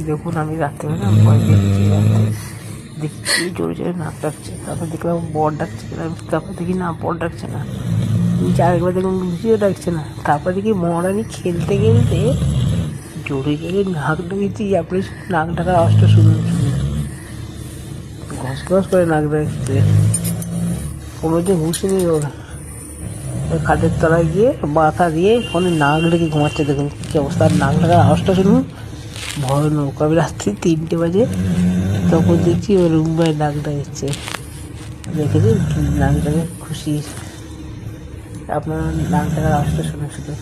দেখুন আমি রাত্রেবেলা দেখছি জোরে জোরে নাক ডাকছে, তারপর দেখলাম বর ডাকছে, তারপর দেখি না বর ডাকছে না, আরেকবার দেখলাম লুচিও ডাকছে না, তারপর দেখি মহারানী খেলতে খেলতে জোরে জোরে নাক ডাকছি। আপনি নাক ডাকার আওয়াজটা শুনুন, ঘস ঘস করে নাক ডাকছে, কোনো যে হুঁশ নেই ওর। খাটের তলায় গিয়ে মাথা দিয়ে ফোনে নাক ডেকে ঘুমাচ্ছে। দেখুন কী অবস্থা, আর নাক ডাকার আওয়াজটা শুনুন ভয়ানক। আমি রাত্রি 3টে বাজে তখন দেখছি ওর রুমবাই নাক ডাকছে, দেখেছি নাক ডাকে খুশি। আপনার নাক ডাকার আওয়াজটা শুনে শুধু